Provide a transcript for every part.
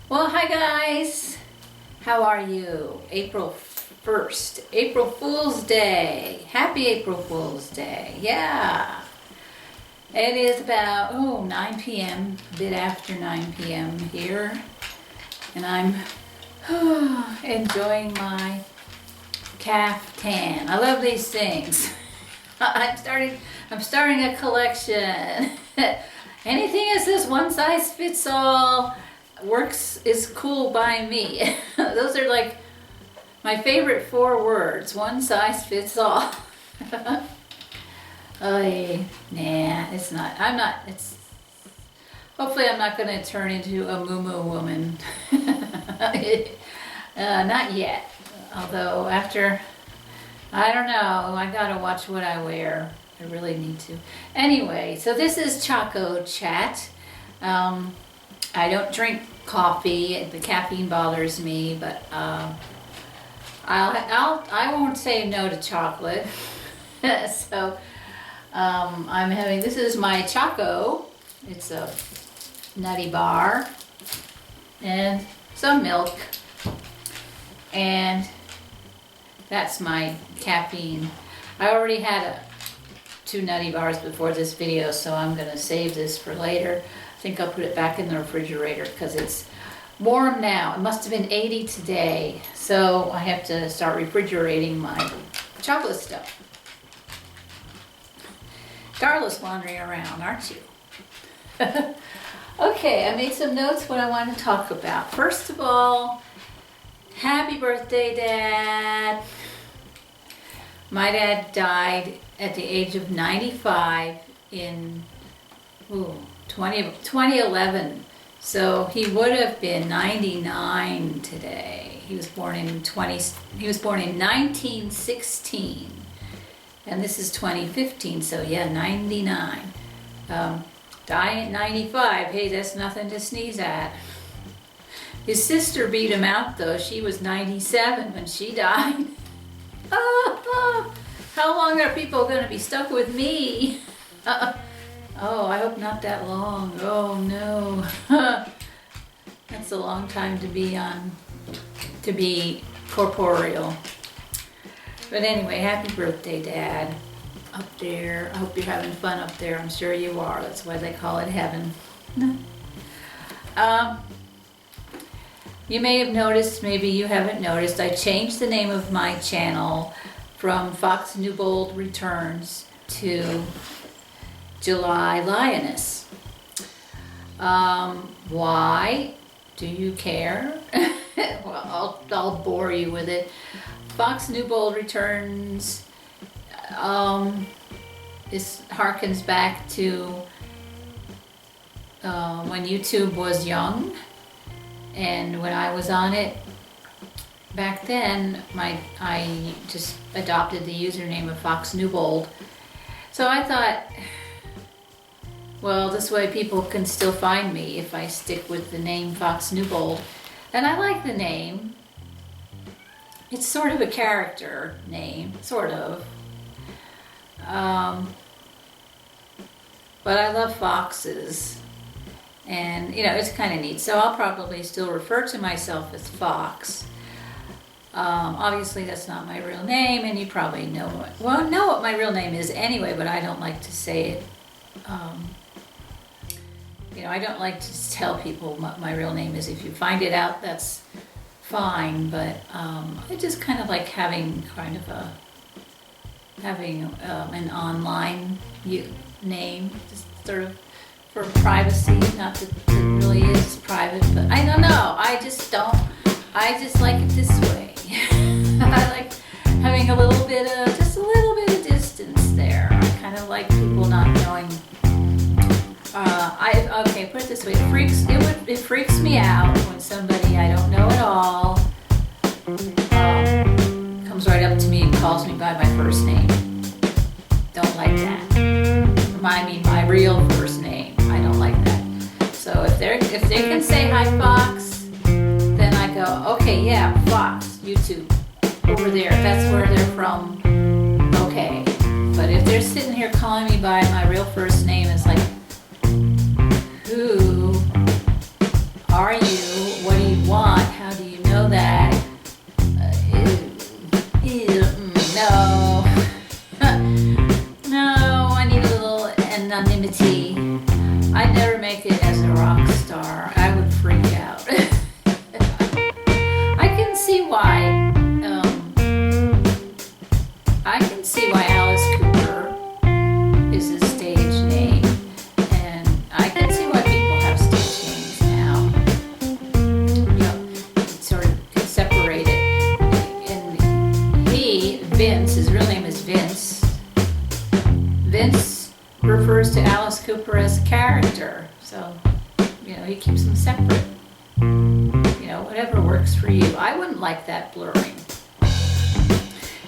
Well, hi guys. How are you? April 1st, April Fool's Day. Happy April Fool's Day. Yeah. It is about 9 p.m., a bit after 9 p.m. here. And I'm enjoying my caftan. I love these things. I'm starting a collection. Anything that says one size fits all is cool by me. Those are like my favorite 4 words. One size fits all. Nah, it's not. Hopefully I'm not going to turn into a moo-moo woman. Not yet. Although I don't know, I gotta watch what I wear. I really need to. Anyway, so this is Choco Chat. I don't drink coffee. The caffeine bothers me, but I won't say no to chocolate. So I'm having, this is my Choco. It's a nutty bar and some milk, and that's my caffeine. I already had 2 nutty bars before this video, so I'm gonna save this for later. I think I'll put it back in the refrigerator because it's warm now. It must have been 80 today, so I have to start refrigerating my chocolate stuff. Darla's wandering around, aren't you? Okay, I made some notes what I want to talk about. First of all, happy birthday, Dad. My dad died at the age of 95 in 2011. So he would have been 99 today. He was born in 1916. And this is 2015, so yeah, 99. Dying at 95, hey, that's nothing to sneeze at. His sister beat him out though. She was 97 when she died. How long are people going to be stuck with me? Oh, I hope not that long. Oh no. That's a long time to be corporeal. But anyway, happy birthday, Dad. Up there. I hope you're having fun up there. I'm sure you are. That's why they call it heaven. You may have noticed, maybe you haven't noticed, I changed the name of my channel from Fox Newbold Returns to July Lioness. Why? Do you care? Well, I'll bore you with it. Fox Newbold Returns this harkens back to when YouTube was young, and when I was on it back then, I just adopted the username of Fox Newbold. So I thought, well, this way people can still find me if I stick with the name Fox Newbold. And I like the name. It's sort of a character name, sort of. But I love foxes. And, you know, it's kind of neat. So I'll probably still refer to myself as Fox. Obviously, that's not my real name, and you probably know what my real name is anyway, but I don't like to say it. You know, I don't like to tell people what my real name is. If you find it out, that's fine, but I just kind of like having an online name, just sort of for privacy. Not that it really is private, but I don't know. I just like it this way. I like having just a little bit of distance there. I kind of like people not knowing. Okay, put it this way. It freaks me out when somebody I don't know at all comes right up to me and calls me by my first name. Don't like that. I mean my real first name. I don't like that. So if they can say hi, Fox, then I go, okay, yeah, Fox, YouTube, over there. That's where they're from. Okay. But if they're sitting here calling me by my real first name, it's like, who are you? What do anonymity. I'd never make it as a rock star. I would freak out. I can see why. I can see why Alice Cooper is a stage name, and I can see why people have stage names now. You know, sort of can separate it. And Vince, his real name is Vince. Vince refers to Alice Cooper as a character, so you know he keeps them separate. You know, whatever works for you. I wouldn't like that blurring.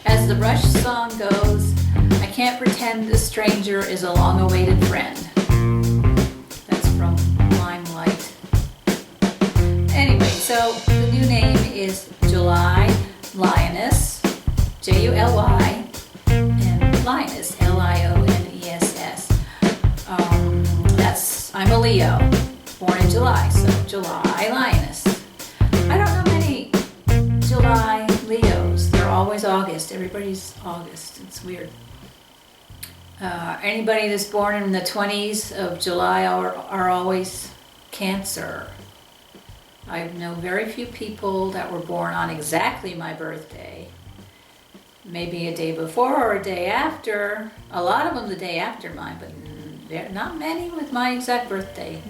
As the Rush song goes, I can't pretend a stranger is a long-awaited friend. That's from Limelight. Anyway, so the new name is July Lioness, July, and Lioness, Lioness. I'm a Leo, born in July, so July Lioness. I don't know many July Leos. They're always August. Everybody's August. It's weird. Anybody that's born in the 20s of July are always Cancer. I know very few people that were born on exactly my birthday. Maybe a day before or a day after. A lot of them the day after mine, but not many with my exact birthday.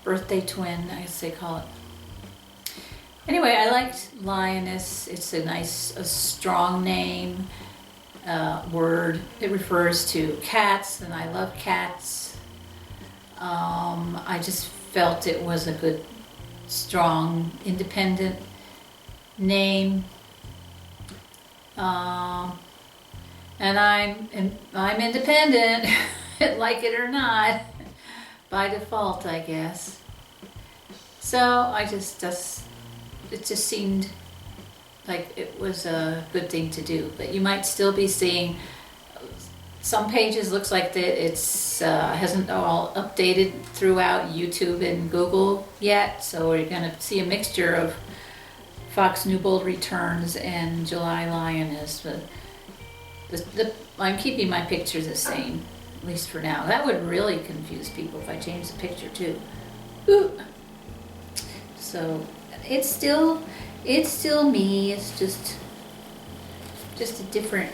Birthday twin, I guess they call it. Anyway, I liked Lioness. It's a nice, strong name, word. It refers to cats, and I love cats. I just felt it was a good, strong, independent name. And I'm independent, like it or not, by default, I guess. So it just seemed like it was a good thing to do. But you might still be seeing some pages. Looks like that it's hasn't all updated throughout YouTube and Google yet. So we're gonna see a mixture of Fox Newbold Returns and July Lioness. But I'm keeping my picture the same, at least for now. That would really confuse people if I changed the picture too. Ooh. So it's still me. It's just a different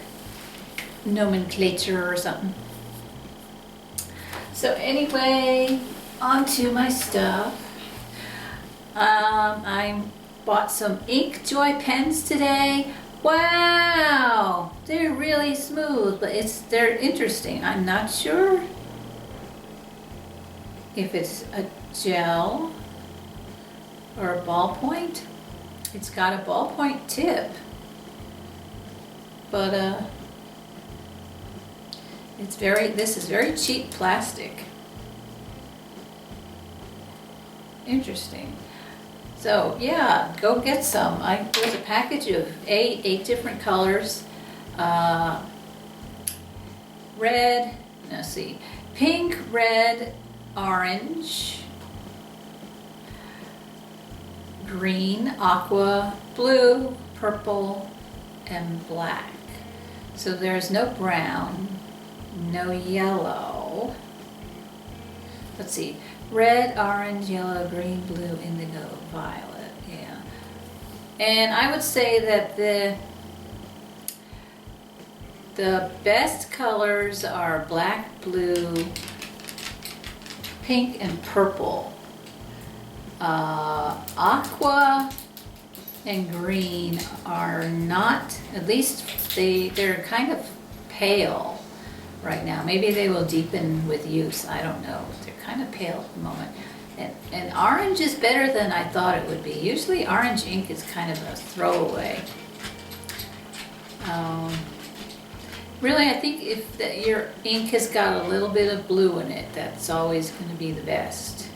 nomenclature or something. So anyway, on to my stuff. I bought some Ink Joy pens today. Wow, they're really smooth, but they're interesting. I'm not sure if it's a gel or a ballpoint. It's got a ballpoint tip, but this is very cheap plastic. Interesting. So yeah, go get some. There's a package of eight different colors. Red, let's see, pink, red, orange, green, aqua, blue, purple, and black. So there's no brown, no yellow. Let's see. Red, orange, yellow, green, blue, indigo, violet, yeah. And I would say that the best colors are black, blue, pink, and purple. Aqua and green are not, at least they're kind of pale right now. Maybe they will deepen with use, I don't know. They're kind of pale at the moment. And orange is better than I thought it would be. Usually orange ink is kind of a throwaway. Really, I think if your ink has got a little bit of blue in it, that's always going to be the best.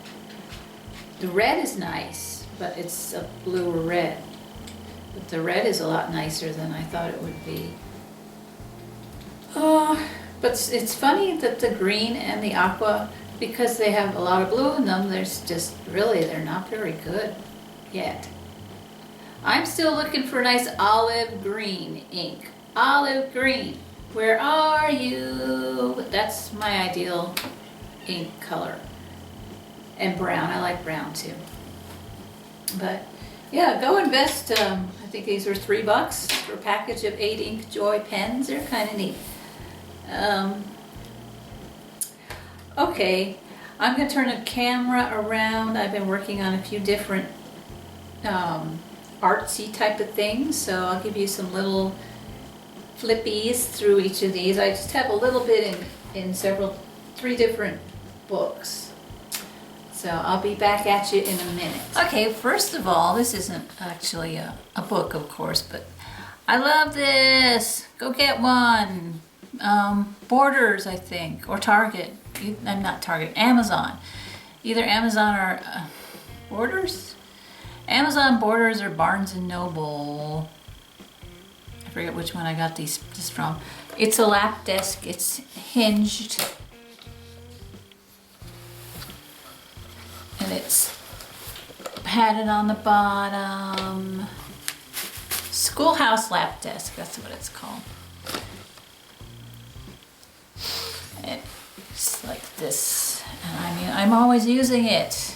The red is nice, but it's a blue or red. But the red is a lot nicer than I thought it would be. But it's funny that the green and the aqua, because they have a lot of blue in them, they're not very good yet. I'm still looking for a nice olive green ink. Olive green, where are you? That's my ideal ink color. And brown, I like brown too. But yeah, go invest, I think these were $3 for a package of 8 Ink Joy pens. They're kind of neat. Okay, I'm going to turn the camera around. I've been working on a few different artsy type of things, so I'll give you some little flippies through each of these. I just have a little bit in 3 different books. So I'll be back at you in a minute. Okay, first of all, this isn't actually a book, of course, but I love this. Go get one. Borders, I think, or Target. I'm not Target, Amazon. Either Amazon or Borders? Amazon, Borders, or Barnes & Noble. I forget which one I got this from. It's a lap desk. It's hinged. And it's padded on the bottom. Schoolhouse lap desk, that's what it's called. And it's like this. And I mean, I'm always using it.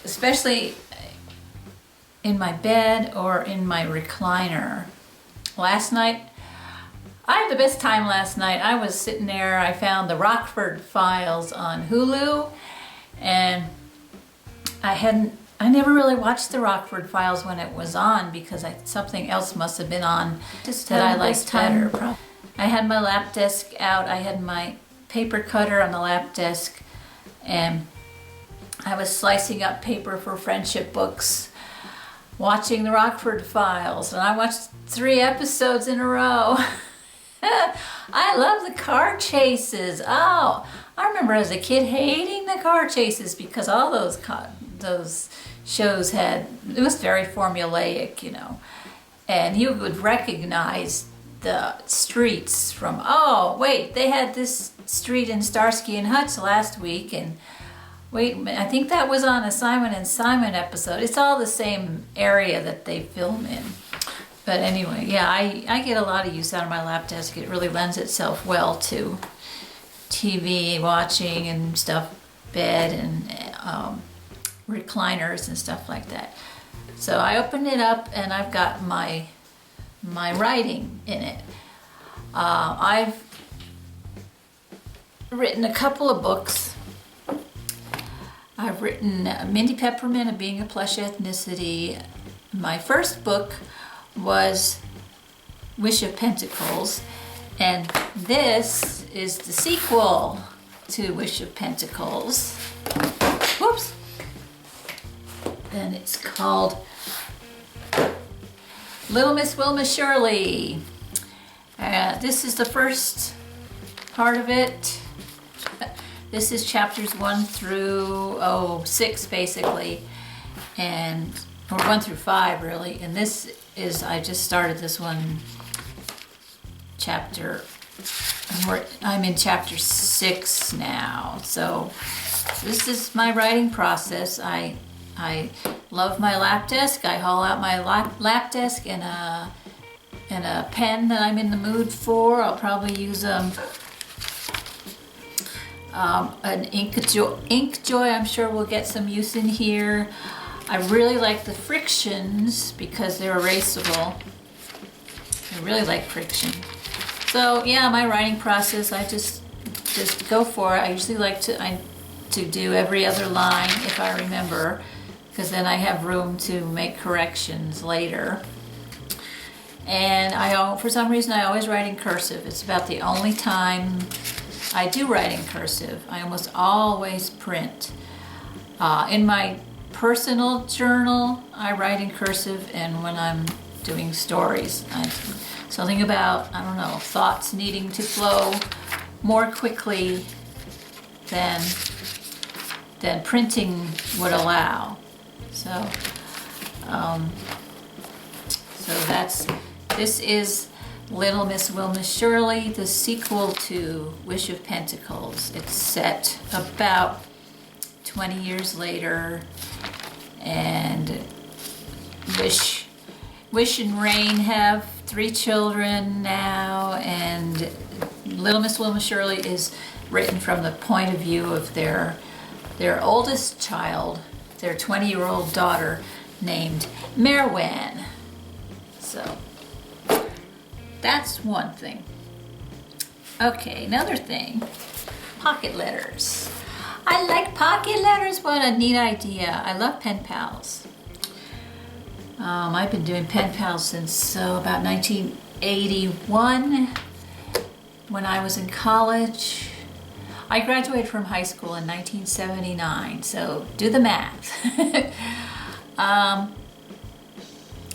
Especially in my bed or in my recliner. Last night, I had the best time last night. I was sitting there, I found the Rockford Files on Hulu, and I never really watched the Rockford Files when it was on because something else must have been on that I liked better. I had my lap desk out, I had my paper cutter on the lap desk, and I was slicing up paper for friendship books, watching the Rockford Files, and I watched 3 episodes in a row. I love the car chases. Oh, I remember as a kid hating the car chases because all those shows it was very formulaic, you know. And you would recognize the streets from, oh, wait, they had this street in Starsky and Hutch last week, and wait, I think that was on a Simon and Simon episode. It's all the same area that they film in. But anyway, yeah, I get a lot of use out of my lap desk. It really lends itself well to TV watching and stuff, bed and recliners and stuff like that. So I opened it up and I've got my writing in it. I've written a couple of books. I've written Mindy Peppermint of Being a Plush Ethnicity. My first book was Wish of Pentacles, and this is the sequel to Wish of Pentacles. Whoops. And it's called Little Miss Wilma Shirley. This is the first part of it. This is chapters 1 through 6 basically, or 1 through 5 really, and this is, I just started this one chapter, I'm in chapter 6 now. So this is my writing process. I love my lap desk. I haul out my lap desk and a pen that I'm in the mood for. I'll probably use an Ink Joy. I'm sure we'll get some use in here. I really like the frictions because they're erasable. I really like friction. So yeah, my writing process, I just go for it. I usually like to do every other line if I remember, because then I have room to make corrections later. And for some reason I always write in cursive. It's about the only time I do write in cursive. I almost always print. In my personal journal, I write in cursive, and when I'm doing stories, something about, I don't know, thoughts needing to flow more quickly than printing would allow. So this is Little Miss Wilma Shirley, the sequel to Wish of Pentacles. It's set about 20 years later, and Wish and Rain have 3 children now, and Little Miss Wilma Shirley is written from the point of view of their oldest child, their 20-year-old daughter named Merwan. So that's one thing. Okay, another thing, pocket letters. I like pocket letters. What a neat idea. I love pen pals. I've been doing pen pals since about 1981 when I was in college. I graduated from high school in 1979, so do the math.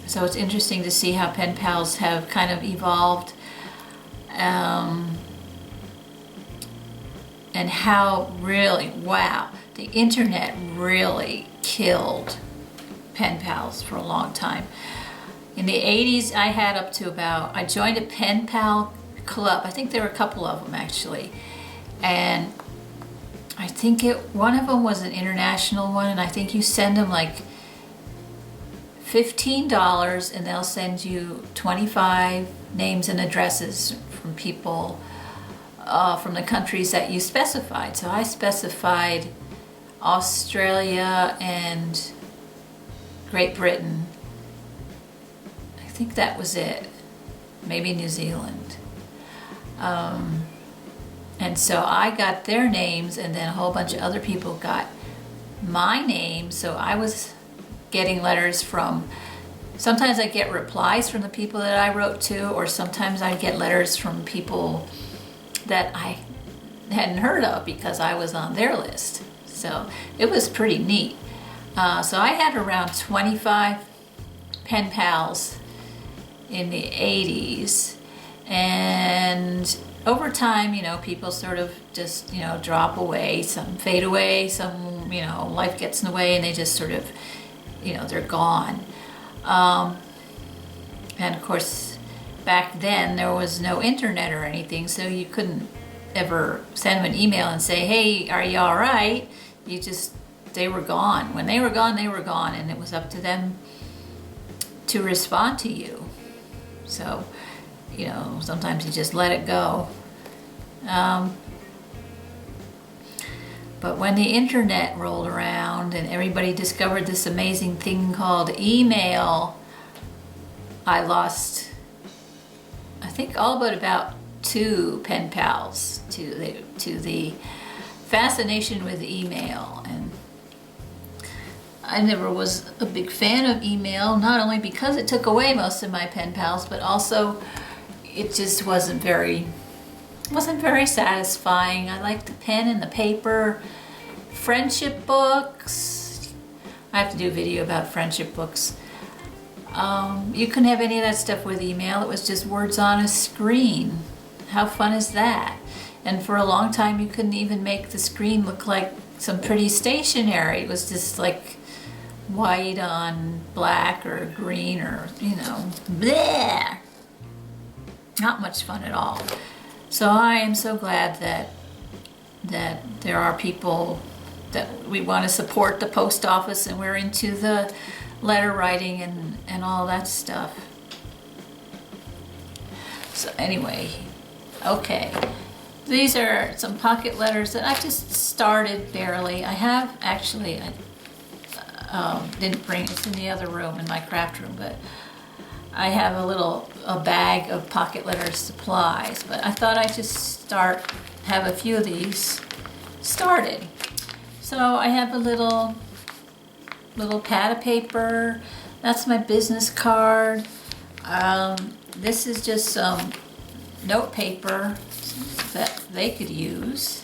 So it's interesting to see how pen pals have kind of evolved, and how really, wow, the internet really killed pen pals for a long time. In the 80s, I had up to I joined a pen pal club. I think there were a couple of them actually. And I think one of them was an international one, and I think you send them like $15 and they'll send you 25 names and addresses from people from the countries that you specified. So I specified Australia and Great Britain. I think that was it. Maybe New Zealand. And so I got their names, and then a whole bunch of other people got my name. So I was getting letters from, sometimes I get replies from the people that I wrote to, or sometimes I get letters from people that I hadn't heard of because I was on their list. So it was pretty neat. So I had around 25 pen pals in the 80s, and over time, you know, people sort of just, you know, drop away, some fade away, some, you know, life gets in the way and they just sort of, you know, they're gone. And of course, back then there was no internet or anything, so you couldn't ever send them an email and say, hey, are you all right? They were gone. When they were gone, they were gone, and it was up to them to respond to you. So, you know, sometimes you just let it go. But when the internet rolled around and everybody discovered this amazing thing called email, I lost, I think, all but about 2 pen pals to the fascination with email. And I never was a big fan of email, not only because it took away most of my pen pals, but also it just wasn't very satisfying. I liked the pen and the paper. Friendship books. I have to do a video about friendship books. You couldn't have any of that stuff with email. It was just words on a screen. How fun is that? And for a long time, you couldn't even make the screen look like some pretty stationery. It was just like white on black or green, or, you know, bleh. Not much fun at all. So I am so glad that there are people that we want to support the post office, and we're into the letter writing and all that stuff. So anyway, okay. These are some pocket letters that I just started barely. I have actually, didn't bring, it's in the other room, in my craft room, but I have a bag of pocket letter supplies, but I thought I'd just have a few of these started. So I have a little pad of paper. That's my business card. This is just some note paper that they could use,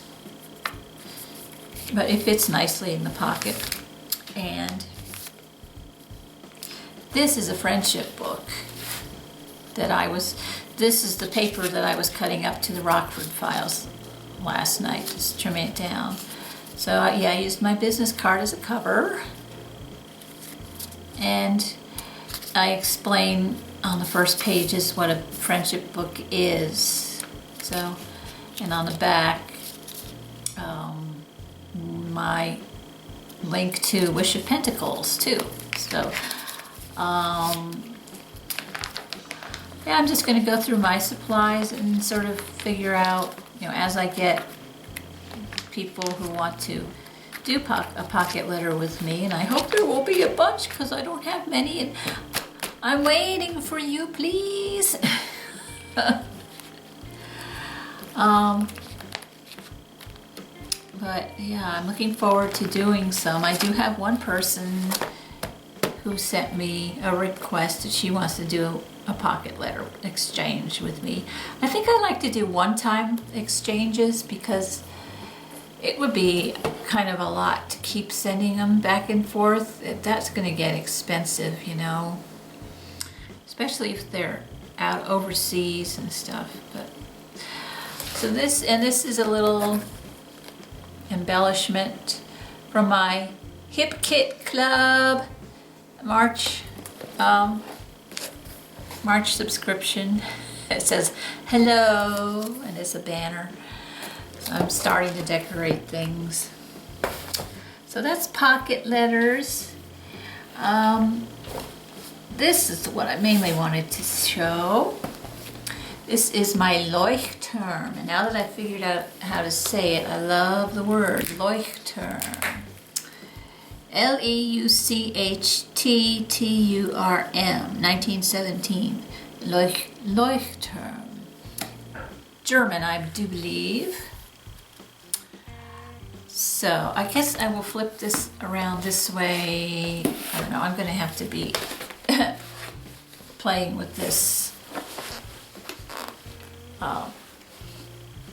but it fits nicely in the pocket. And this is a friendship book this is the paper that I was cutting up to the Rockford Files last night, just trimming it down. So yeah, I used my business card as a cover, and I explain on the first page is what a friendship book is. So, and on the back, my link to Wish of Pentacles too. So yeah, I'm just gonna go through my supplies and sort of figure out, as I get people who want to do a pocket letter with me, and I hope there will be a bunch because I don't have many, and I'm waiting for you, please. But yeah, I'm looking forward to doing some. I do have one person who sent me a request that she wants to do a pocket letter exchange with me. I think I like to do one-time exchanges because it would be kind of a lot to keep sending them back and forth. That's going to get expensive, especially if they're out overseas and stuff. But so this is a little embellishment from my Hip Kit Club March subscription. It says hello, and it's a banner. So I'm starting to decorate things. So that's pocket letters. This is what I mainly wanted to show. This is my Leuchtturm, and now that I figured out how to say it, I love the word Leuchtturm. Leuchtturm, 1917. Leuchtturm. German, I do believe. So I guess I will flip this around this way. I don't know, I'm going to have to be playing with this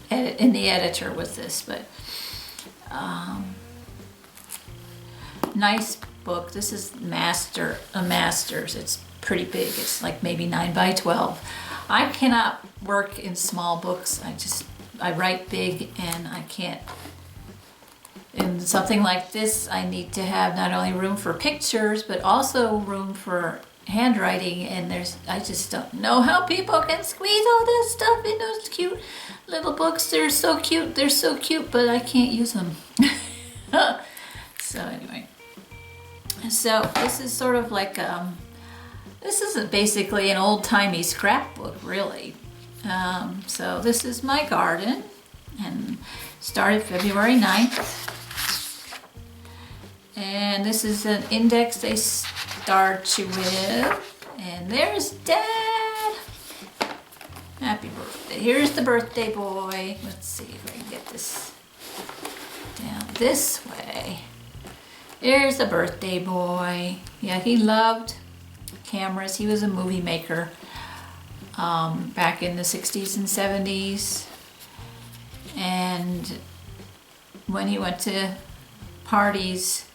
in the editor with this, but nice book. This is a master's. It's pretty big. It's like maybe 9 by 12. I cannot work in small books. I write big, and I can't. In something like this, I need to have not only room for pictures, but also room for handwriting, and I just don't know how people can squeeze all this stuff in those cute little books. They're so cute, but I can't use them. So anyway, so this is sort of like this is basically an old-timey scrapbook, really. So this is my garden, and started February 9th. And this is an index they start you with. And there's Dad. Happy birthday. Here's the birthday boy. Let's see if I can get this down this way. There's the birthday boy. Yeah, he loved cameras. He was a movie maker back in the 60s and 70s. And when he went to parties,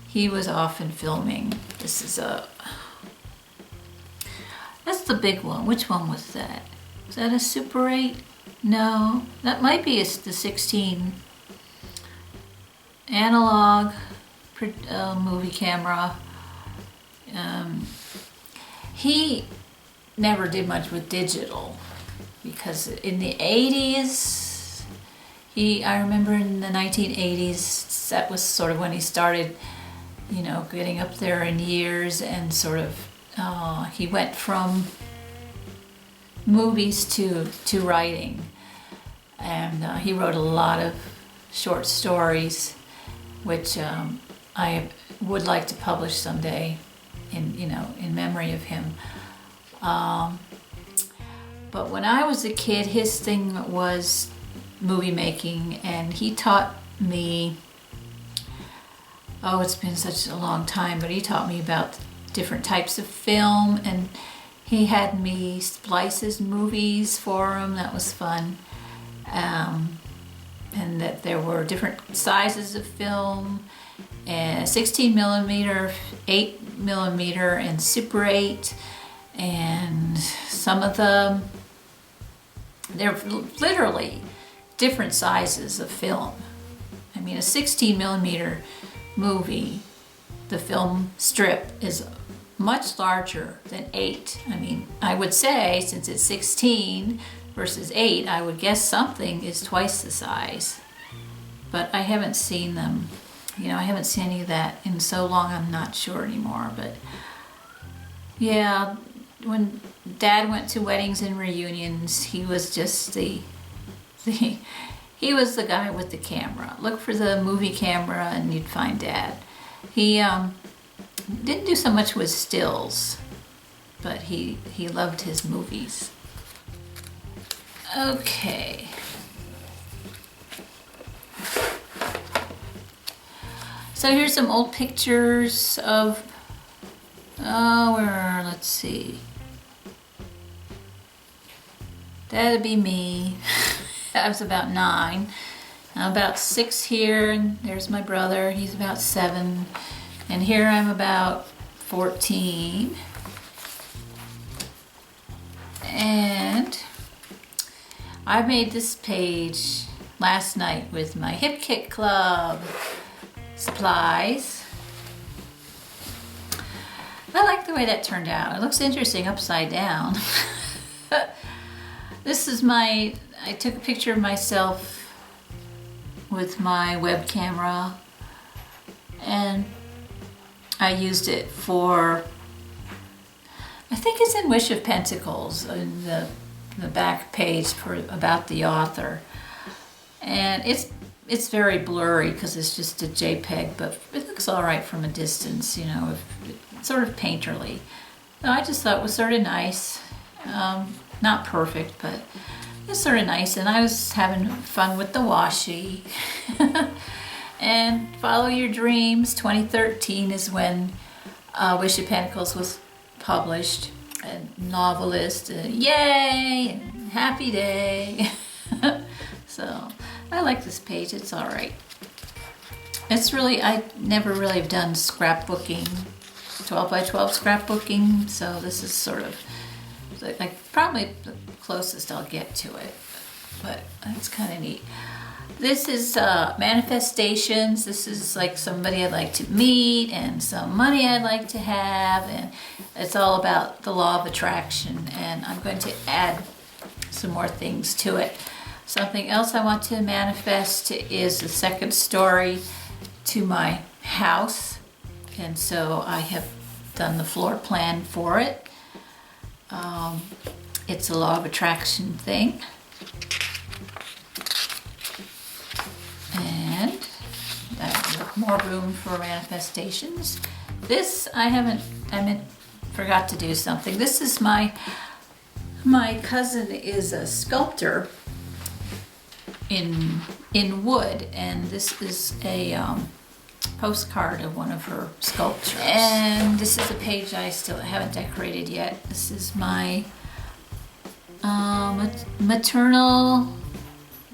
he was often filming. This is that's the big one. Which one was that? Was that a Super 8? No, that might be the 16 analog movie camera. He never did much with digital because in the 80s, I remember in the 1980s, that was sort of when he started, getting up there in years, and sort of, he went from movies to writing, and he wrote a lot of short stories, which I would like to publish someday, in memory of him. But when I was a kid, his thing was movie making, and he taught me, it's been such a long time, but he taught me about different types of film, and he had me splice his movies for him. That was fun. And that there were different sizes of film, and 16 millimeter, 8 millimeter, and Super 8, and some of them, they're literally different sizes of film. I mean, a 16 millimeter movie, the film strip is much larger than 8. I mean, I would say, since it's 16 versus 8, I would guess something is twice the size. But I haven't seen them. I haven't seen any of that in so long, I'm not sure anymore. But yeah, when Dad went to weddings and reunions, he was just he was the guy with the camera. Look for the movie camera and you'd find Dad. He didn't do so much with stills, but he loved his movies. Okay. So here's some old pictures of, let's see. That'd be me. I was about 9. I'm about 6 here, and there's my brother. He's about 7. And here I'm about 14. And I made this page last night with my Hip Kit Club supplies. I like the way that turned out. It looks interesting upside down. This is I took a picture of myself with my web camera, and I used it for, I think it's in Wish of Pentacles, in the back page about the author. And it's very blurry because it's just a JPEG, but it looks all right from a distance, you know, sort of painterly. So I just thought it was sort of nice. Not perfect, but it's sort of nice. And I was having fun with the washi. And Follow Your Dreams 2013 is when Wish of Pentacles was published. A novelist, yay, and happy day. So I like this page, it's all right. It's really, I never really have done scrapbooking, 12 by 12 scrapbooking, so this is sort of like probably the closest I'll get to it, but it's kind of neat. This is manifestations. This is like somebody I'd like to meet and some money I'd like to have, and it's all about the law of attraction, and I'm going to add some more things to it. Something else I want to manifest is the second story to my house, and so I have done the floor plan for it. It's a law of attraction thing. And more room for manifestations. This, I forgot to do something. This is my cousin is a sculptor in wood, and this is a postcard of one of her sculptures. And this is a page I still haven't decorated yet. This is my maternal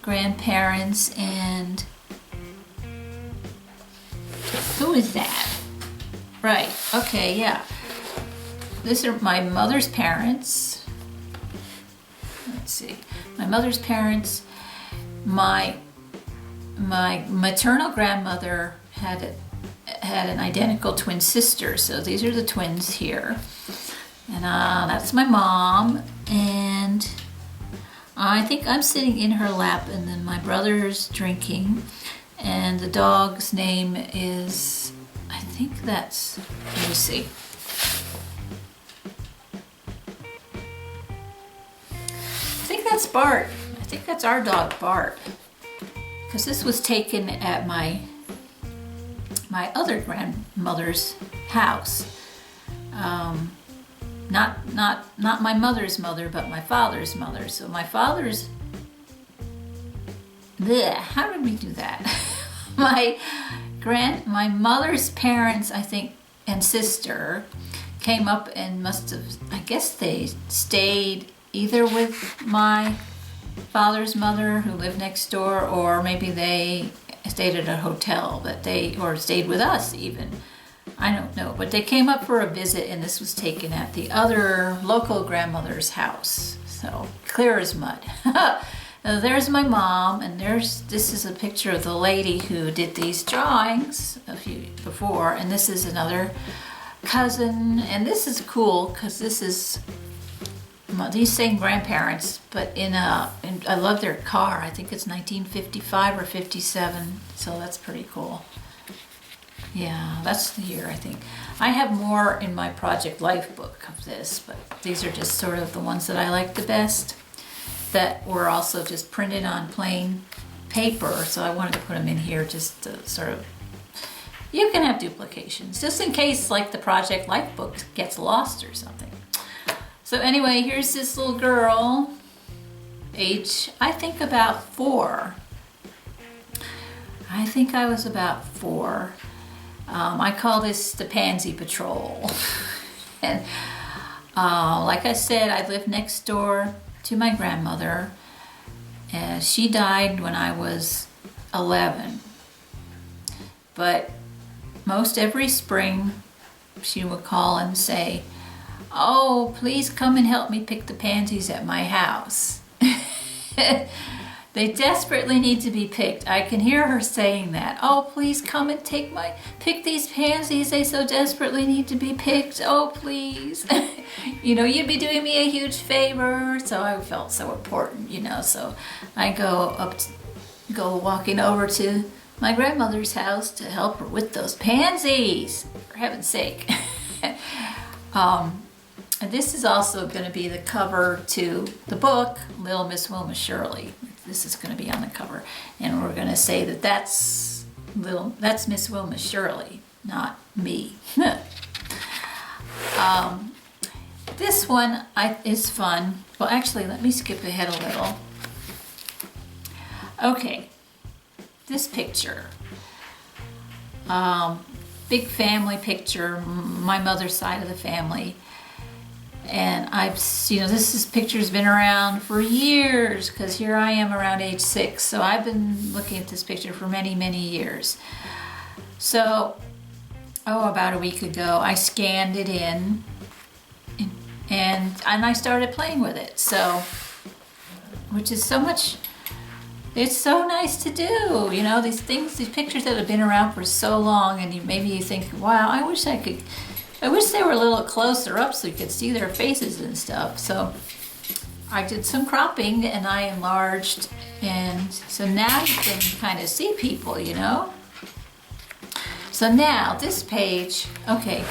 grandparents, and who is that? Right, okay, yeah. These are my mother's parents. Let's see. My mother's parents. My maternal grandmother had an identical twin sister, so these are the twins here. And that's my mom, and I think I'm sitting in her lap, and then my brother's drinking, and the dog's name is, I think that's, let me see. I think that's Bart. I think that's our dog, Bart. Because this was taken at my other grandmother's house. Not my mother's mother, but my father's mother. So my father's, how did we do that? my mother's parents, I think, and sister came up and must have, I guess they stayed either with my father's mother who lived next door, or maybe they stayed at a hotel or stayed with us even. I don't know, but they came up for a visit, and this was taken at the other local grandmother's house. So clear as mud. There's my mom, and this is a picture of the lady who did these drawings before, and this is another cousin, and this is cool because this is these same grandparents, but I love their car. I think it's 1955 or 57, so that's pretty cool. Yeah, that's the year, I think. I have more in my Project Life book of this, but these are just sort of the ones that I like the best, that were also just printed on plain paper, so I wanted to put them in here just to sort of, you can have duplications, just in case like the Project Life book gets lost or something. So anyway, here's this little girl, age, I think about 4. I think I was about 4. I call this the Pansy Patrol. And like I said, I lived next door to my grandmother. She died when I was 11. But most every spring, she would call and say, "Oh, please come and help me pick the pansies at my house." They desperately need to be picked. I can hear her saying that. "Oh, please come and pick these pansies. They so desperately need to be picked. Oh, please." You know, you'd be doing me a huge favor. So I felt so important, you know. So I go walking over to my grandmother's house to help her with those pansies, for heaven's sake. And this is also going to be the cover to the book, Little Miss Wilma Shirley. This is going to be on the cover. And we're going to say that that's Miss Wilma Shirley, not me. This one is fun. Well, actually, let me skip ahead a little. Okay, this picture. Big family picture, my mother's side of the family. And this picture's been around for years, because here I am around age 6. So I've been looking at this picture for many, many years. So, about a week ago, I scanned it in and I started playing with it. So, which is so much, it's so nice to do. You know, these pictures that have been around for so long, and maybe you think, wow, I wish they were a little closer up so you could see their faces and stuff. So I did some cropping and I enlarged, and so now you can kind of see people, you know. So now this page, okay,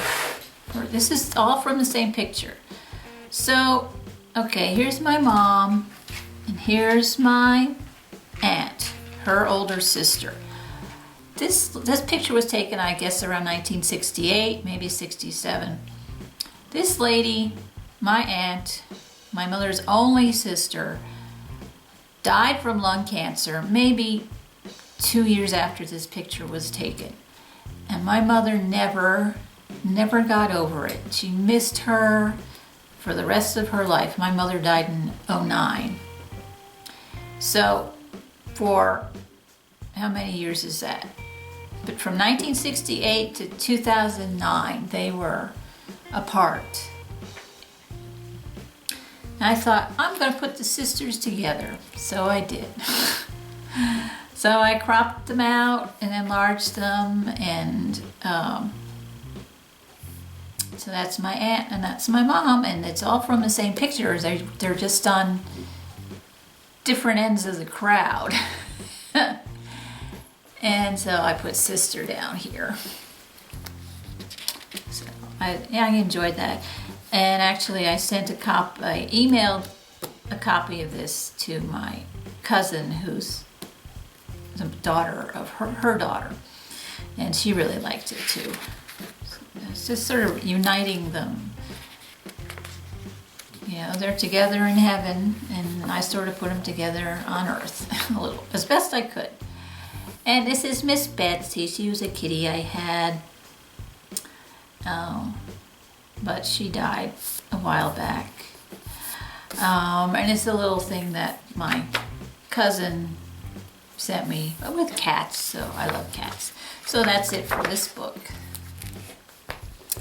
this is all from the same picture. So, okay, here's my mom and here's my aunt, her older sister. This picture was taken, I guess, around 1968, maybe 67. This lady, my aunt, my mother's only sister, died from lung cancer maybe 2 years after this picture was taken. And my mother never got over it. She missed her for the rest of her life. My mother died in 2009. So for how many years is that? But from 1968 to 2009, they were apart. And I thought, I'm going to put the sisters together. So I did. So I cropped them out and enlarged them. And so that's my aunt and that's my mom. And it's all from the same pictures. They're just on different ends of the crowd. And so I put sister down here. So I enjoyed that. And actually I emailed a copy of this to my cousin, who's the daughter of her daughter. And she really liked it too. So it's just sort of uniting them. You know, they're together in heaven, and I sort of put them together on earth a little, as best I could. And this is Miss Betsy. She was a kitty I had, but she died a while back. And it's a little thing that my cousin sent me with cats, so I love cats. So that's it for this book.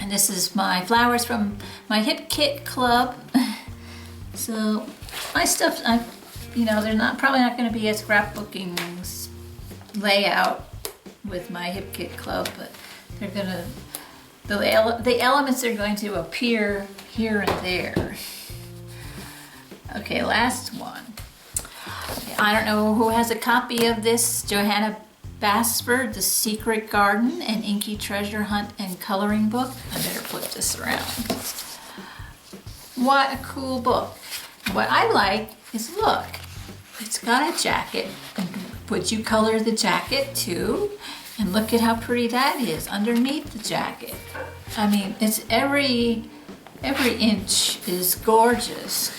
And this is my flowers from my Hip Kit Club. So my stuff, they're probably not going to be a scrapbooking layout with my Hip Kit Club, but they're gonna, the elements are going to appear here and there. Okay, last one. I don't know who has a copy of this. Johanna Basford, The Secret Garden, an Inky Treasure Hunt and Coloring Book. I better flip this around. What a cool book. What I like is, look, it's got a jacket. Would you color the jacket too? And look at how pretty that is underneath the jacket. I mean, it's every inch is gorgeous.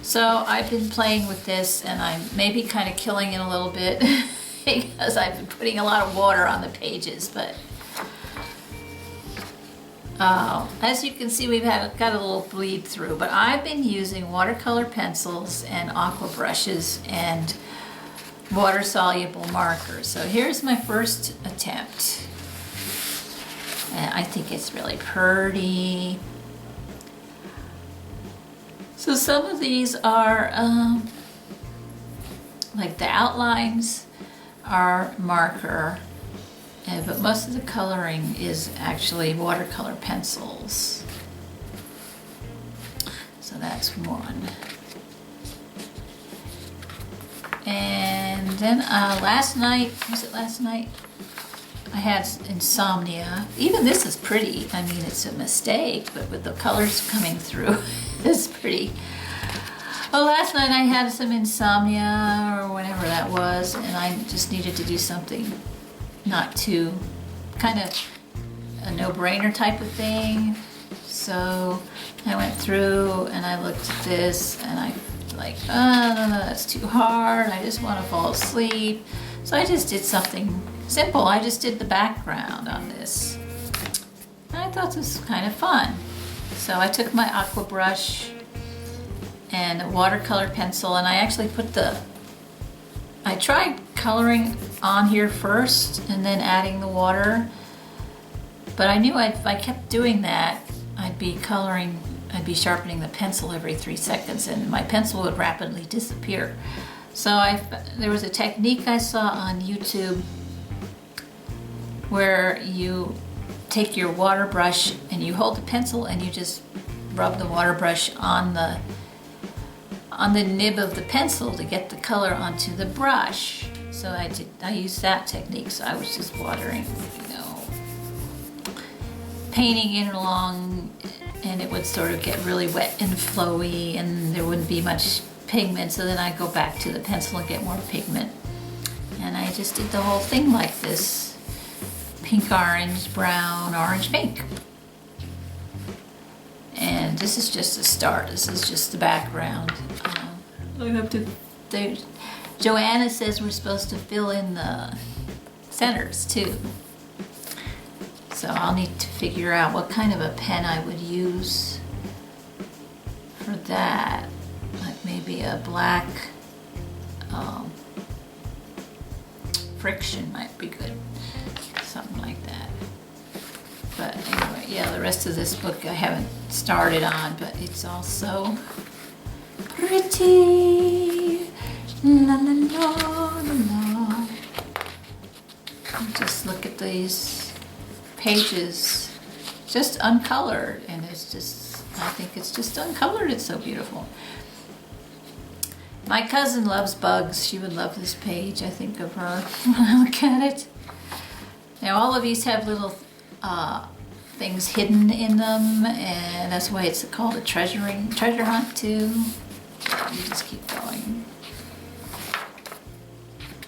So I've been playing with this, and I'm maybe kind of killing it a little bit because I've been putting a lot of water on the pages, but as you can see, we've got a little bleed through, but I've been using watercolor pencils and aqua brushes and water-soluble markers. So here's my first attempt. And I think it's really pretty. So some of these are, like the outlines are marker, but most of the coloring is actually watercolor pencils. So that's one. And then last night, was it last night? I had insomnia. Even this is pretty. I mean, it's a mistake, but with the colors coming through, it's pretty. Well, last night I had some insomnia or whatever that was, and I just needed to do something not too, kind of a no-brainer type of thing. So I went through and I looked at this and I like, oh, no, that's too hard. I just want to fall asleep. So I just did something simple. I just did the background on this. And I thought this was kind of fun. So I took my aqua brush and a watercolor pencil, and I actually put I tried coloring on here first and then adding the water, but I knew if I kept doing that, I'd be sharpening the pencil every 3 seconds and my pencil would rapidly disappear. So there was a technique I saw on YouTube where you take your water brush and you hold the pencil and you just rub the water brush on the nib of the pencil to get the color onto the brush. So I used that technique. So I was just watering, painting it along, and it would sort of get really wet and flowy and there wouldn't be much pigment. So then I go back to the pencil and get more pigment. And I just did the whole thing like this. Pink, orange, brown, orange, pink. And this is just a start. This is just the background. I have to. Joanna says we're supposed to fill in the centers too. So I'll need to figure out what kind of a pen I would use for that. Like maybe a black friction might be good. Something like that. But anyway, yeah, the rest of this book I haven't started on, but it's all so pretty. La la la la la. Just look at these pages, just uncolored, and it's just, I think it's just uncolored. It's so beautiful. My cousin loves bugs. She would love this page, I think, of her when I look at it. Now all of these have little things hidden in them, and that's why it's called a treasure hunt too. You just keep going.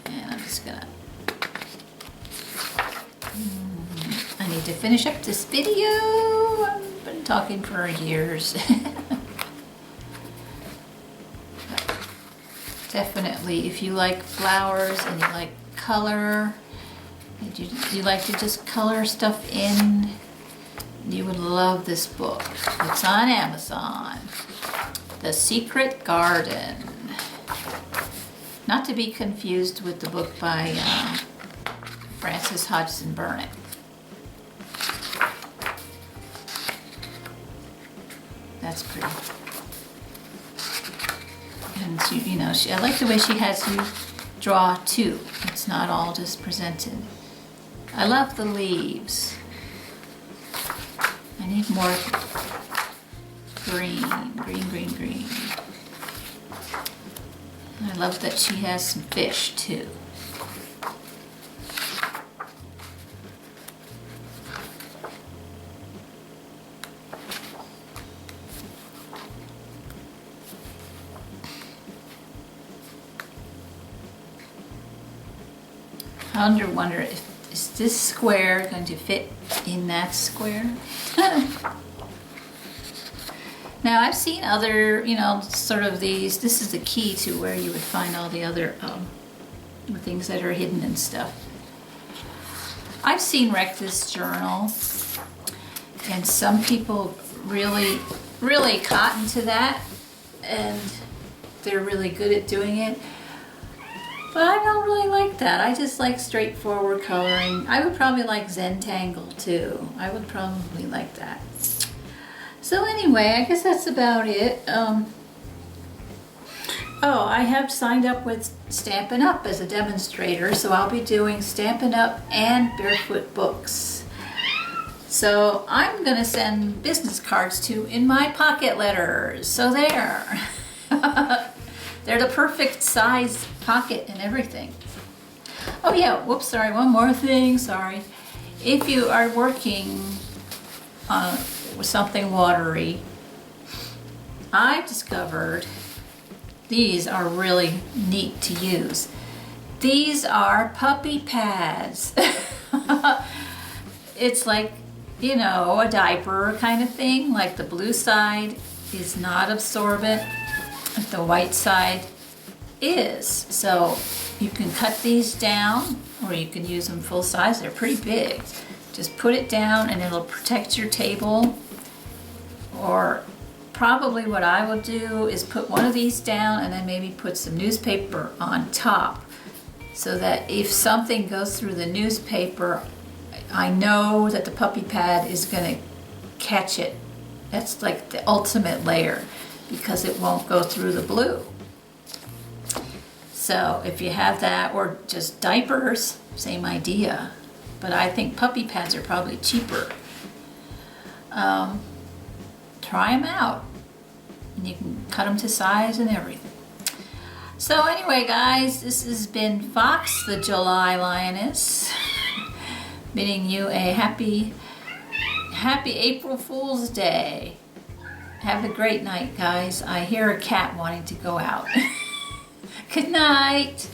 And I'm just gonna, I need to finish up this video. I've been talking for years. Definitely, if you like flowers and you like color, you like to just color stuff in, you would love this book. It's on Amazon. The Secret Garden. Not to be confused with the book by Frances Hodgson Burnett. That's pretty. And she, I like the way she has you draw too. It's not all just presented. I love the leaves. I need more green. I love that she has some fish too. I wonder if is this square going to fit in that square? Now I've seen other, you know, sort of these. This is the key to where you would find all the other things that are hidden and stuff. I've seen Wreck This Journal, and some people really, really cotton to that, and they're really good at doing it. But I don't really like that. I just like straightforward coloring. I would probably like Zentangle too. I would probably like that. So anyway, I guess that's about it. Oh, I have signed up with Stampin' Up! As a demonstrator, so I'll be doing Stampin' Up! And Barefoot books. So I'm gonna send business cards to in my pocket letters. So there. They're the perfect size pocket and everything. Oh yeah, whoops, sorry, one more thing, sorry. If you are working with something watery, I've discovered these are really neat to use. These are puppy pads. It's like, you know, a diaper kind of thing. Like the blue side is not absorbent, the white side is. So you can cut these down, or you can use them full size. They're pretty big. Just put it down and it'll protect your table. Or probably what I will do is put one of these down and then maybe put some newspaper on top, so that if something goes through the newspaper, I know that the puppy pad is going to catch it. That's like the ultimate layer, because it won't go through the blue. So if you have that, or just diapers, same idea. But I think puppy pads are probably cheaper. Try them out. And you can cut them to size and everything. So anyway, guys, this has been Fox, the July Lioness, bidding you a happy April Fool's Day. Have a great night, guys. I hear a cat wanting to go out. Good night.